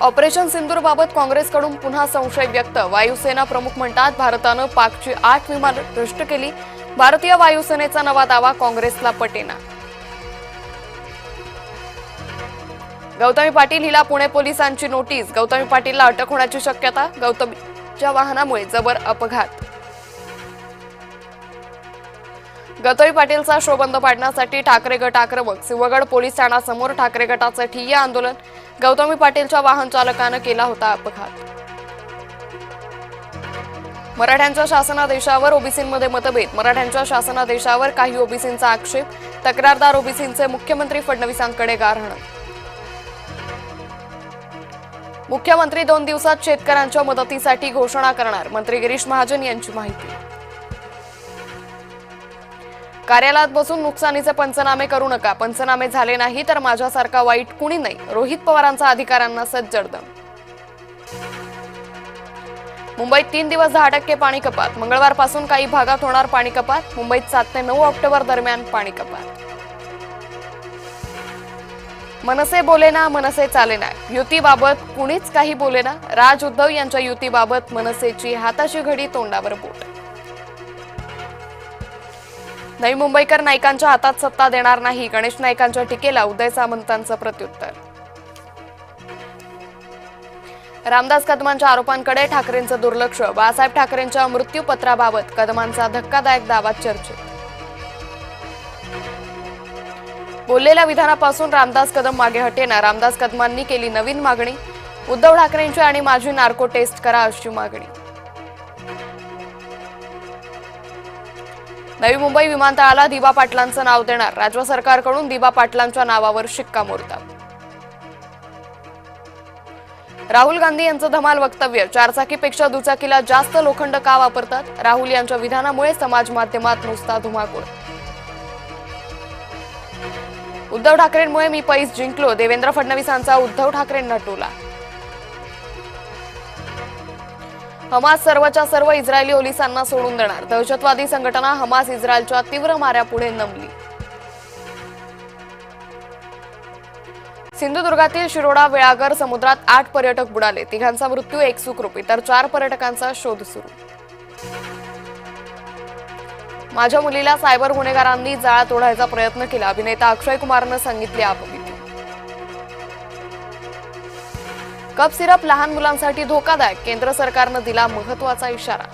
Operation सिंदूरबाबत काँग्रेसकडून पुन्हा संशय व्यक्त। वायुसेना प्रमुख म्हणतात भारतानं पाकची 8 विमानं नष्ट केली। भारतीय वायुसेनेचा नवा दावा काँग्रेसला पटेना। गौतमी पाटील हिला पुणे पोलिसांची नोटीस। गौतमी पाटीलला अटक होण्याची शक्यता। गौतमीच्या वाहनामुळे जबर अपघात। गौतमी पाटीलचा शो बंद पाडण्यासाठी ठाकरे गट आक्रमक। सिंहगड पोलीस ठाण्यासमोर ठाकरे गटाचे ठिय्या आंदोलन। गौतमी पाटीलच्या वाहन चालकानं केला होता अपघात। मराठ्यांच्या शासनादेशावर ओबीसींमध्ये मतभेद। मराठ्यांच्या शासनादेशावर काही ओबीसींचा आक्षेप। तक्रारदार ओबीसींचे मुख्यमंत्री फडणवीसांकडे गारहाण। मुख्यमंत्री 2 दिवसात शेतकऱ्यांच्या मदतीसाठी घोषणा करणार। मंत्री गिरीश महाजन यांची माहिती। कार्यालयात बसून नुकसानीचे पंचनामे करू नका। पंचनामे झाले नाही तर माझ्यासारखा वाईट कुणी नाही। रोहित पवारांचा अधिकाऱ्यांना सज्जडदम। मुंबईत 3 दिवस 10% पाणी कपात। मंगळवारपासून काही भागात होणार पाणी कपात। मुंबईत 7 ते 9 ऑक्टोबर दरम्यान पाणी कपात। मनसे बोलेना मनसे चालेना। युतीबाबत कुणीच काही बोलेना। राज उद्धव यांच्या युतीबाबत मनसेची हाताची घडी तोंडावर बोट। नवी मुंबईकर नाईकांच्या हातात सत्ता देणार नाही। गणेश नाईकांच्या टीकेला उदय सामंतांचं प्रत्युत्तर। रामदास कदमांच्या आरोपांकडे ठाकरेंचं दुर्लक्ष। बाळासाहेब ठाकरेंच्या मृत्यूपत्राबाबत कदमांचा धक्कादायक दावा चर्चेत। बोललेल्या विधानापासून रामदास कदम मागे हटेना। रामदास कदमांनी केली नवीन मागणी। उद्धव ठाकरेंची आणि माझी नार्को टेस्ट करा अशी मागणी। नवी मुंबई विमानतळाला दिबा पाटलांचं नाव देणार। राज्य सरकारकडून दिबा पाटलांच्या नावावर शिक्कामोर्तब। राहुल गांधी यांचं धमाल वक्तव्य। चारचाकीपेक्षा दुचाकीला जास्त लोखंड का वापरतात? राहुल यांच्या विधानामुळे समाज माध्यमात नुसता धुमाकूळ। उद्धव ठाकरेंमुळे मी पैस जिंकलो। देवेंद्र फडणवीसांचा उद्धव ठाकरेंना टोला। हमास सर्वच्या सर्व इस्रायली पोलिसांना सोडून देणार। दहशतवादी संघटना हमास इस्रायलच्या तीव्र माऱ्यापुढे नमली। सिंधुदुर्गातील शिरोडा वेळागर समुद्रात 8 पर्यटक बुडाले। 3घांचा मृत्यू, 1 सुखरूप, तर 4 पर्यटकांचा शोध सुरू। माझ्या मुलीला सायबर गुन्हेगारांनी जाळ्यात ओढायचा प्रयत्न केला। अभिनेता अक्षय कुमारनं सांगितले आपविती। कप सिरप लहान मुलांसाठी धोकादायक। केंद्र सरकारनं दिला महत्त्वाचा इशारा।